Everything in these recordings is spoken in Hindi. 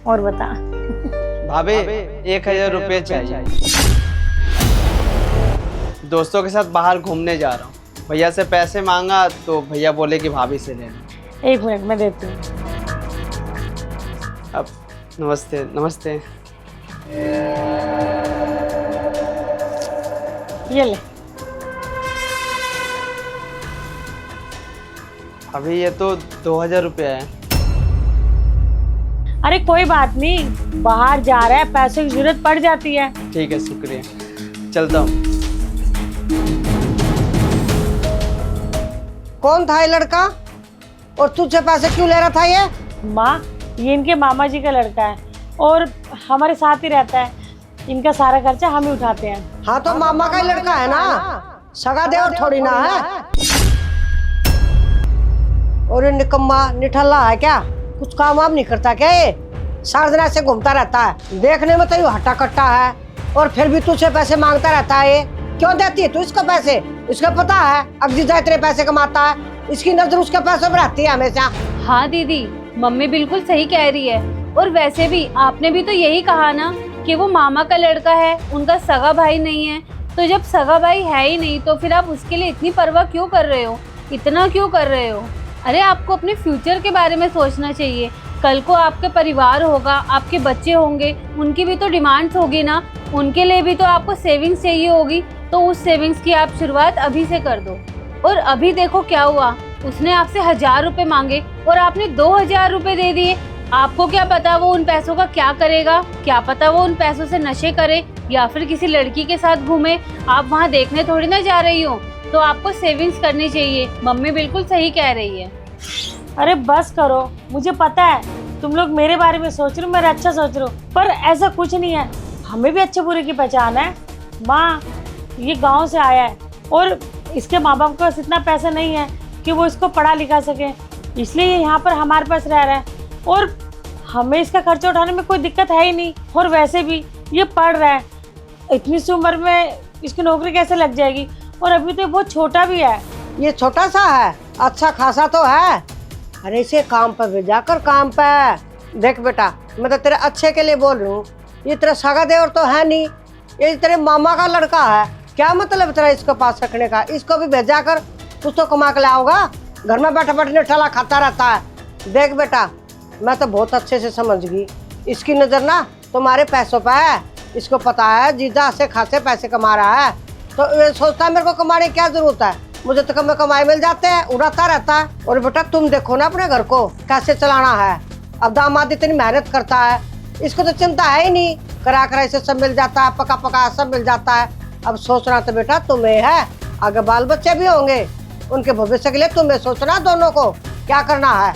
और बता। भाभी 1000 रुपये चाहिए, दोस्तों के साथ बाहर घूमने जा रहा हूँ। भैया से पैसे मांगा तो भैया बोले कि भाभी से लेना। 1 मिनट में देती हूँ। अब नमस्ते नमस्ते। ये ले। अभी ये तो 2000 रुपये है। अरे कोई बात नहीं, बाहर जा रहा है, पैसे की जरूरत पड़ जाती है। ठीक है, शुक्रिया, चलता हूँ। कौन था ये लड़का और तुझसे पैसे क्यों ले रहा था ये? माँ, ये इनके मामा जी का लड़का है और हमारे साथ ही रहता है। इनका सारा खर्चा हम ही उठाते हैं। हाँ तो मामा का ही लड़का है ना, सगा देवर थोड़ी ना है। और ये निकम्मा निठल्ला है क्या? कुछ काम वाम नहीं करता क्या ये? सारा दिन ऐसे घूमता रहता है, देखने में तो ये हट्टा कट्टा है और फिर भी तुझसे पैसे मांगता रहता है। ये क्यों देती है तू इसको पैसे? इसको पता है अगली जाए तेरे पैसे कमाता है, इसकी नजर उसके पैसों पर रहती है हमेशा। हाँ दीदी, मम्मी बिल्कुल सही कह रही है। और वैसे भी आपने भी तो यही कहा ना कि वो मामा का लड़का है, उनका सगा भाई नहीं है। तो जब सगा भाई है ही नहीं तो फिर आप उसके लिए इतनी परवाह क्यों कर रहे हो, इतना क्यों कर रहे हो? अरे आपको अपने फ्यूचर के बारे में सोचना चाहिए। कल को आपके परिवार होगा, आपके बच्चे होंगे, उनकी भी तो डिमांड्स होगी ना, उनके लिए भी तो आपको सेविंग्स चाहिए होगी। तो उस सेविंग्स की आप शुरुआत अभी से कर दो। और अभी देखो क्या हुआ, उसने आपसे 1000 रुपये मांगे और आपने 2000 रुपये दे दिए। आपको क्या पता वो उन पैसों का क्या करेगा, क्या पता वो उन पैसों से नशे करे या फिर किसी लड़की के साथ घूमे। आप वहाँ देखने थोड़ी ना जा रही हो, तो आपको सेविंग्स करनी चाहिए। मम्मी बिल्कुल सही कह रही है। अरे बस करो, मुझे पता है तुम लोग मेरे बारे में सोच रहे हो, मेरा अच्छा सोच रहे हो, पर ऐसा कुछ नहीं है। हमें भी अच्छे बुरे की पहचान है। माँ, ये गांव से आया है और इसके माँ बाप के पास इतना पैसा नहीं है कि वो इसको पढ़ा लिखा सके, इसलिए ये यहाँ पर हमारे पास रह रहा है और हमें इसका खर्चा उठाने में कोई दिक्कत है ही नहीं। और वैसे भी ये पढ़ रहा है, इतनी सी उम्र में इसकी नौकरी कैसे लग जाएगी? और अभी तो बहुत छोटा भी है। ये छोटा सा है, अच्छा खासा तो है। अरे इसे काम पर भेजा कर, काम पे। देख बेटा, मैं तो तेरे अच्छे के लिए बोल रही हूँ, ये तेरा सगा देवर तो है नहीं, ये तेरे मामा का लड़का है। क्या मतलब तेरा इसको पास रखने का? इसको भी भेजा कर, कुछ तो कमा के लाओगा। घर में बैठा बैठे निठाला खाता रहता है। देख बेटा, मैं तो बहुत अच्छे से समझ गई, इसकी नज़र ना तुम्हारे पैसों पे है। इसको पता है जीजा से खासे पैसे कमा रहा है, तो ये सोचता है मेरे को कमाने की क्या जरूरत है, मुझे तो कम कमाई मिल जाते हैं, उड़ाता रहता है। और बेटा तुम देखो ना अपने घर को कैसे चलाना है। अब दामाद इतनी मेहनत करता है, इसको तो चिंता है ही नहीं, करा करा इसे सब मिल जाता है, पका पका सब मिल जाता है। अब सोचना तो बेटा तुम्हें है, आगे बाल बच्चे भी होंगे, उनके भविष्य के लिए तुम्हें सोचना दोनों को क्या करना है।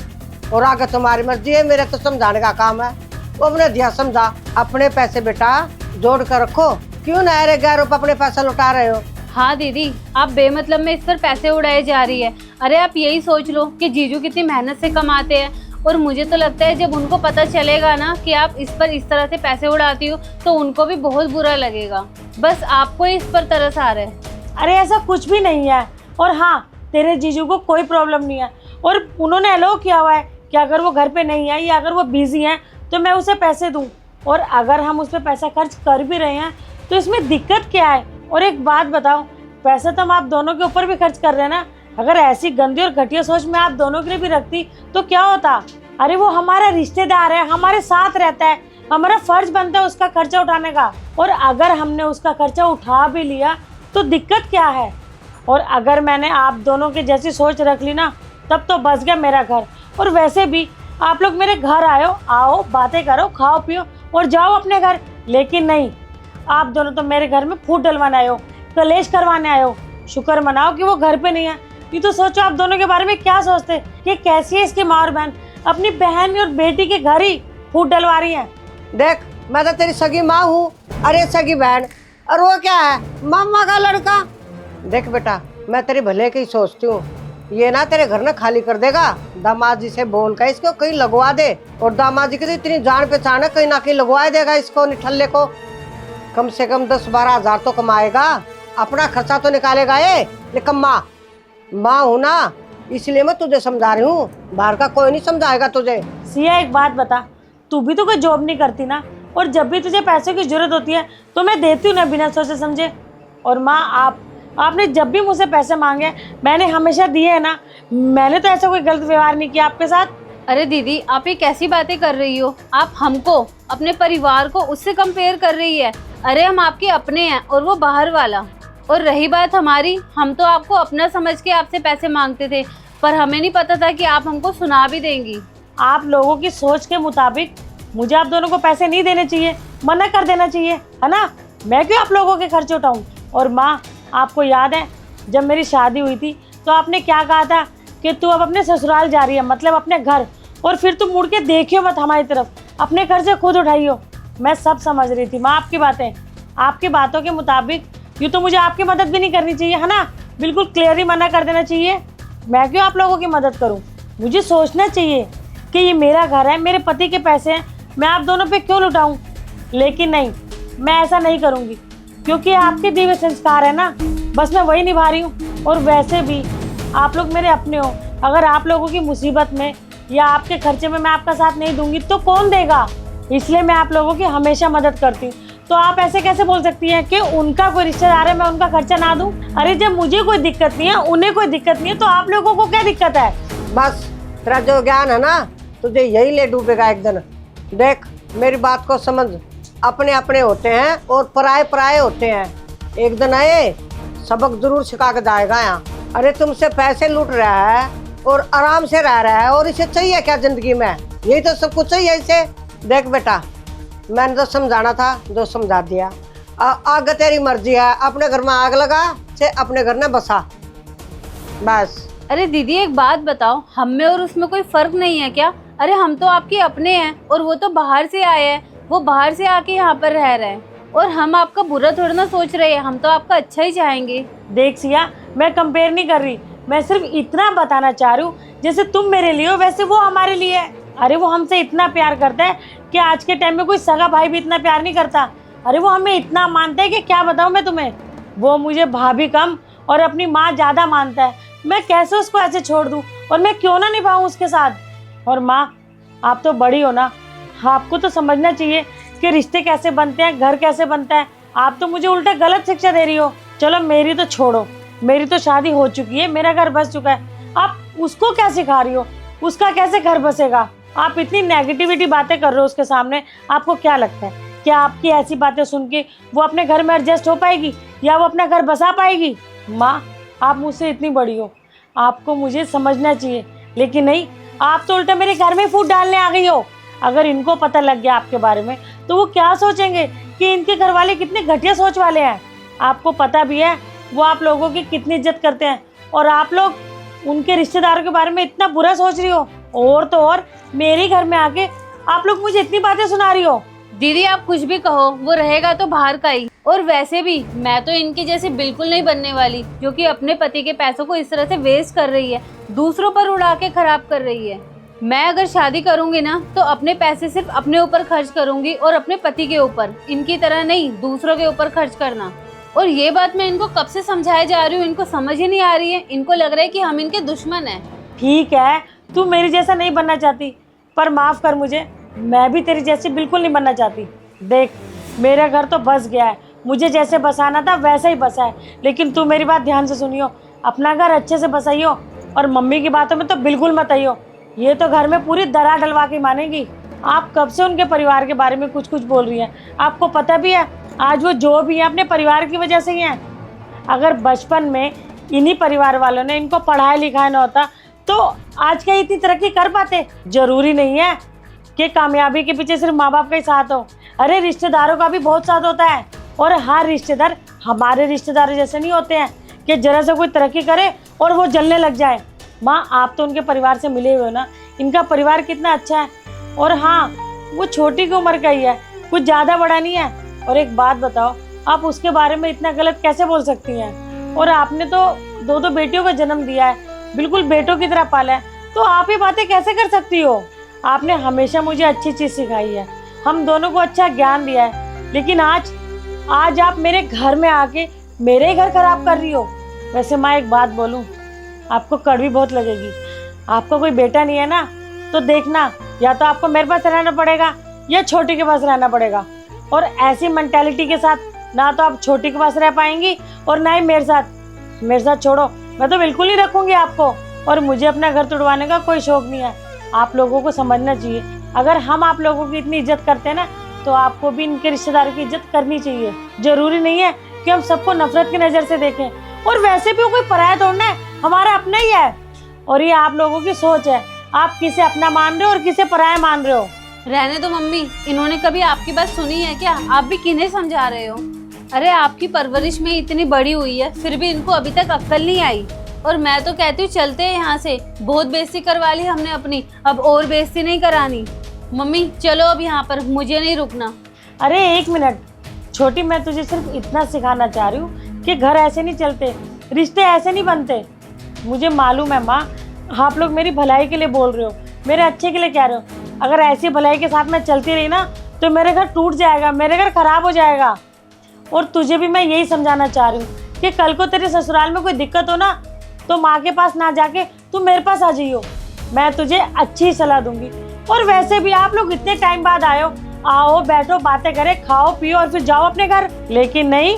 और आगे तुम्हारी मर्जी है, मेरे तो समझाने का काम है। वो अपने दिया समझा, अपने पैसे बेटा जोड़ कर रखो। क्यों ना अरे गैर अपने पैसा लुटा रहे हो? हाँ दीदी, आप बेमतलब में इस पर पैसे उड़ाए जा रही है। अरे आप यही सोच लो कि जीजू कितनी मेहनत से कमाते हैं, और मुझे तो लगता है जब उनको पता चलेगा ना कि आप इस पर इस तरह से पैसे उड़ाती हो तो उनको भी बहुत बुरा लगेगा। बस आपको इस पर तरस आ रहा है। अरे ऐसा कुछ भी नहीं है। और हाँ, तेरे जीजू को कोई प्रॉब्लम नहीं है और उन्होंने अलाउ किया हुआ है कि अगर वो घर पे नहीं है या अगर वो बिजी हैं तो मैं उसे पैसे दूं। और अगर हम उस पर पैसा खर्च कर भी रहे हैं तो इसमें दिक्कत क्या है? और एक बात बताओ, पैसा तो हम आप दोनों के ऊपर भी खर्च कर रहे हैं ना। अगर ऐसी गंदी और घटिया सोच मैं आप दोनों के लिए भी रखती तो क्या होता? अरे वो हमारा रिश्तेदार है, हमारे साथ रहता है, हमारा फर्ज बनता है उसका खर्चा उठाने का। और अगर हमने उसका खर्चा उठा भी लिया तो दिक्कत क्या है? और अगर मैंने आप दोनों की जैसी सोच रख ली ना, तब तो बस गया मेरा घर। और वैसे भी आप लोग मेरे घर आओ बातें करो, खाओ पियो और जाओ अपने घर। लेकिन नहीं, आप दोनों तो मेरे घर में फूट डलवाने आए हो, कलेश करवाने आए हो। शुक्र मनाओ कि वो घर पे नहीं है। ये तो सोचो आप दोनों के बारे में क्या सोचते कि कैसी है इसकी माँ और बहन, अपनी बहन और बेटी के घर ही फूट डलवा रही है। देख, मैं तो तेरी सगी माँ हूँ, अरे सगी बहन, और वो क्या है मामा का लड़का। देख बेटा, मैं तेरे भले की सोचती हूँ, ये ना तेरे घर ना खाली कर देगा। दामाद जी से बोल कर इसको कहीं लगवा दे, और दामाद जी की तो इतनी जान पहचान है, कहीं ना कहीं लगवा देगा इसको निठल्ले को। कम से कम 10-12 हज़ार तो कमाएगा, अपना खर्चा तो निकालेगा। ये निकम्मा माँ हूँ ना, इसलिए मैं तुझे समझा रही हूँ, बाहर का कोई नहीं समझाएगा तुझे। सिया एक बात बता, तू भी तो कोई जॉब नहीं करती ना, और जब भी तुझे पैसों की ज़रूरत होती है तो मैं देती हूँ ना बिना सोचे समझे। और माँ आपने जब भी मुझसे पैसे मांगे मैंने हमेशा दिए हैं ना, मैंने तो ऐसा कोई गलत व्यवहार नहीं किया आपके साथ। अरे दीदी, आप ये कैसी बातें कर रही हो? आप हमको, अपने परिवार को उससे कंपेयर कर रही है। अरे हम आपके अपने हैं और वो बाहर वाला। और रही बात हमारी, हम तो आपको अपना समझ के आपसे पैसे मांगते थे, पर हमें नहीं पता था कि आप हमको सुना भी देंगी। आप लोगों की सोच के मुताबिक मुझे आप दोनों को पैसे नहीं देने चाहिए, मना कर देना चाहिए, है ना। मैं क्यों आप लोगों के खर्चे उठाऊं। और माँ, आपको याद है जब मेरी शादी हुई थी तो आपने क्या कहा था कि तू अब अपने ससुराल जा रही है, मतलब अपने घर, और फिर तुम मुड़ के देखियो मत हमारी तरफ, अपने खर्चे खुद उठाइयो। मैं सब समझ रही थी माँ आपकी बातें। आपकी बातों के मुताबिक यूँ तो मुझे आपकी मदद भी नहीं करनी चाहिए, है ना। बिल्कुल क्लियरली मना कर देना चाहिए। मैं क्यों आप लोगों की मदद करूँ। मुझे सोचना चाहिए कि ये मेरा घर है, मेरे पति के पैसे हैं, मैं आप दोनों पे क्यों लुटाऊं। लेकिन नहीं, मैं ऐसा नहीं करूंगी, क्योंकि आपके दिए हुए संस्कार है ना, बस मैं वही निभा रही हूँ। और वैसे भी आप लोग मेरे अपने हो, अगर आप लोगों की मुसीबत में या आपके खर्चे में मैं आपका साथ नहीं दूंगी तो कौन देगा। इसलिए मैं आप लोगों की हमेशा मदद करती हूँ। तो आप ऐसे कैसे बोल सकती हैं कि उनका कोई रिश्तेदार है मैं उनका खर्चा ना दूं। अरे जब मुझे कोई दिक्कत नहीं है, उन्हें कोई दिक्कत नहीं है, तो आप लोगों को क्या दिक्कत है। बस तेरा जो ज्ञान है ना, तुझे यही ले डूबेगा एक दिन। देख मेरी बात को समझ, अपने अपने होते हैं और पराए पराए होते हैं। एक दिन आए सबक जरूर सिखा के जाएगा यहाँ। अरे तुमसे पैसे लूट रहा है और आराम से रह रहा है, और इसे चाहिए क्या जिंदगी में। यही तो सब कुछ चाहिए इसे। देख बेटा, मैंने तो समझाना था, जो समझा दिया। आगे तेरी मर्जी है, अपने घर में आग लगा से अपने घर में बसा, बस। अरे दीदी, एक बात बताओ, हम में और उसमें कोई फर्क नहीं है क्या? अरे हम तो आपके अपने हैं और वो तो बाहर से आए हैं। वो बाहर से आके यहाँ पर रह रहे हैं और हम आपका बुरा थोड़ा ना सोच रहे हैं, हम तो आपका अच्छा ही चाहेंगे। देख सिया, मैं कंपेयर नहीं कर रही, मैं सिर्फ इतना बताना चाह रही हूँ जैसे तुम मेरे लिए हो वैसे वो हमारे लिए है। अरे वो हमसे इतना प्यार करता है कि आज के टाइम में कोई सगा भाई भी इतना प्यार नहीं करता। अरे वो हमें इतना मानता है कि क्या बताऊँ मैं तुम्हें। वो मुझे भाभी कम और अपनी माँ ज़्यादा मानता है। मैं कैसे उसको ऐसे छोड़ दूँ, और मैं क्यों ना निभाऊँ उसके साथ। और माँ, आप तो बड़ी हो ना, आपको तो समझना चाहिए कि रिश्ते कैसे बनते हैं, घर कैसे बनता है। आप तो मुझे उल्टा गलत शिक्षा दे रही हो। चलो मेरी तो छोड़ो, मेरी तो शादी हो चुकी है, मेरा घर बस चुका है। आप उसको क्या सिखा रही हो, उसका कैसे घर बसेगा। आप इतनी नेगेटिविटी बातें कर रहे हो उसके सामने। आपको क्या लगता है क्या आपकी ऐसी बातें सुन के वो अपने घर में एडजस्ट हो पाएगी या वो अपना घर बसा पाएगी। माँ, आप मुझसे इतनी बड़ी हो, आपको मुझे समझना चाहिए, लेकिन नहीं, आप तो उल्टा मेरे घर में फूट डालने आ गई हो। अगर इनको पता लग गया आपके बारे में तो वो क्या सोचेंगे कि इनके घर वाले कितने घटिया सोच वाले हैं। आपको पता भी है वो आप लोगों की कितनी इज्जत करते हैं, और आप लोग उनके रिश्तेदारों के बारे में इतना बुरा सोच रही हो। और तो और मेरे घर में आके आप लोग मुझे इतनी बातें सुना रही हो। दीदी, आप कुछ भी कहो, वो रहेगा तो बाहर का ही। और वैसे भी मैं तो इनकी जैसी बिल्कुल नहीं बनने वाली, जो कि अपने पति के पैसों को इस तरह से वेस्ट कर रही है, दूसरों पर उड़ा के खराब कर रही है। मैं अगर शादी करूंगी ना तो अपने पैसे सिर्फ अपने ऊपर खर्च करूंगी और अपने पति के ऊपर, इनकी तरह नहीं दूसरों के ऊपर खर्च करना। और ये बात मैं इनको कब से समझाए जा रही हूँ, इनको समझ ही नहीं आ रही है। इनको लग रहा है कि हम इनके दुश्मन हैं। ठीक है, तू मेरी जैसा नहीं बनना चाहती, पर माफ़ कर मुझे, मैं भी तेरी जैसी बिल्कुल नहीं बनना चाहती। देख, मेरा घर तो बस गया है, मुझे जैसे बसाना था वैसे ही बसा है, लेकिन तू मेरी बात ध्यान से सुनियो, अपना घर अच्छे से बसाइयो और मम्मी की बातों में तो बिल्कुल मत आइयो। ये तो घर में पूरी दरार डलवा के मानेगी। आप कब से उनके परिवार के बारे में कुछ कुछ बोल रही हैं। आपको पता भी है आज वो जो भी है अपने परिवार की वजह से ही हैं। अगर बचपन में इन्हीं परिवार वालों ने इनको पढ़ाया लिखाया ना होता तो आज क्या इतनी तरक्की कर पाते। ज़रूरी नहीं है कि कामयाबी के पीछे सिर्फ माँ बाप का ही साथ हो। अरे रिश्तेदारों का भी बहुत साथ होता है, और हर रिश्तेदार हमारे रिश्तेदार जैसे नहीं होते हैं कि जरा से कोई तरक्की करे और वो जलने लग जाए। माँ, आप तो उनके परिवार से मिले हुए हो ना, इनका परिवार कितना अच्छा है। और हाँ, वो छोटी की उम्र का ही है, कुछ ज़्यादा बड़ा नहीं है। और एक बात बताओ, आप उसके बारे में इतना गलत कैसे बोल सकती हैं। और आपने तो दो दो बेटियों का जन्म दिया है, बिल्कुल बेटों की तरह पाला है, तो आप ये बातें कैसे कर सकती हो। आपने हमेशा मुझे अच्छी चीज़ सिखाई है, हम दोनों को अच्छा ज्ञान दिया है, लेकिन आज आप मेरे घर में आके मेरे ही घर खराब कर रही हो। वैसे माँ, एक बात बोलूँ, आपको कड़वी बहुत लगेगी। आपका कोई बेटा नहीं है ना, तो देखना, या तो आपको मेरे पास रहना पड़ेगा या छोटी के पास रहना पड़ेगा। और ऐसी मेंटालिटी के साथ ना तो आप छोटी के पास रह पाएंगी और ना ही मेरे साथ छोड़ो, मैं तो बिल्कुल नहीं रखूंगी आपको। और मुझे अपना घर तुड़वाने का कोई शौक नहीं है। आप लोगों को समझना चाहिए, अगर हम आप लोगों की इतनी इज्जत करते हैं ना, तो आपको भी इनके रिश्तेदारों की इज्जत करनी चाहिए। जरूरी नहीं है कि हम सबको नफरत की नज़र से देखें। और वैसे भी वो कोई पराया तोड़ना है, हमारा अपना ही है। और ये आप लोगों की सोच है, आप किसे अपना मान रहे हो और किसे पराया मान रहे हो। रहने दो मम्मी, इन्होंने कभी आपकी बात सुनी है क्या? आप भी किन्हें समझा रहे हो? अरे आपकी परवरिश में इतनी बड़ी हुई है, फिर भी इनको अभी तक अक्ल नहीं आई। और मैं तो कहती हूँ चलते हैं यहाँ से, बहुत बेइज्जती करवा ली हमने अपनी, अब और बेइज्जती नहीं करानी। मम्मी चलो अब यहाँ पर, मुझे नहीं रुकना। अरे एक मिनट छोटी, मैं तुझे सिर्फ इतना सिखाना चाह रही हूँ कि घर ऐसे नहीं चलते, रिश्ते ऐसे नहीं बनते। मुझे मालूम है माँ, आप लोग मेरी भलाई के लिए बोल रहे हो, मेरे अच्छे के लिए कह रहे हो। अगर ऐसी भलाई के साथ मैं चलती रही ना, तो मेरे घर टूट जाएगा, मेरे घर खराब हो जाएगा। और तुझे भी मैं यही समझाना चाह रही हूँ कि कल को तेरे ससुराल में कोई दिक्कत हो ना, तो माँ के पास ना जाके तू मेरे पास आ जाइयो, मैं तुझे अच्छी सलाह दूंगी। और वैसे भी आप लोग इतने टाइम बाद आए हो, आओ बैठो, बातें करें, खाओ पियो और फिर जाओ अपने घर। लेकिन नहीं,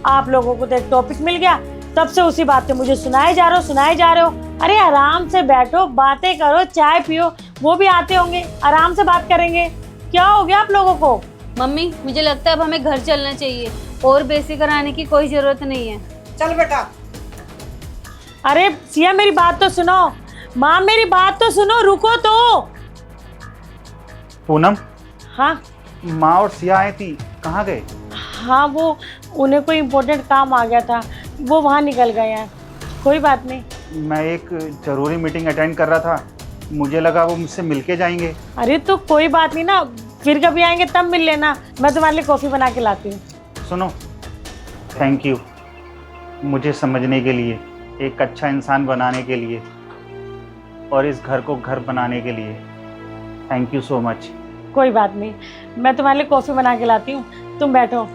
आप लोगों को तो एक टॉपिक मिल गया, तब से उसी बात पे मुझे सुनाए जा रहे हो। अरे आराम से बैठो, बातें करो, चाय पियो, वो भी आते होंगे, आराम से बात करेंगे। क्या हो गया आप लोगों को? मम्मी मुझे लगता है अब हमें घर चलना चाहिए, और बेइज्जती कराने की कोई जरूरत नहीं है। चल बेटा। अरे सिया मेरी बात तो सुनो, माँ मेरी बात तो सुनो, रुको तो। पूनम, हाँ माँ और सिया आई थी, कहाँ गए? हाँ, वो उन्हें कोई इम्पोर्टेंट काम आ गया था, वो वहाँ निकल गए हैं। कोई बात नहीं। मैं एक ज़रूरी मीटिंग अटेंड कर रहा था, मुझे लगा वो मुझसे मिलके जाएंगे। अरे तो कोई बात नहीं ना, फिर कभी आएंगे तब मिल लेना, मैं तुम्हारे लिए कॉफ़ी बना के लाती हूँ। सुनो, थैंक यू मुझे समझने के लिए, एक अच्छा इंसान बनाने के लिए, और इस घर को घर बनाने के लिए। Thank you so much. कोई बात नहीं, मैं तुम्हारे लिए कॉफ़ी बना के लाती हूँ, तुम बैठो।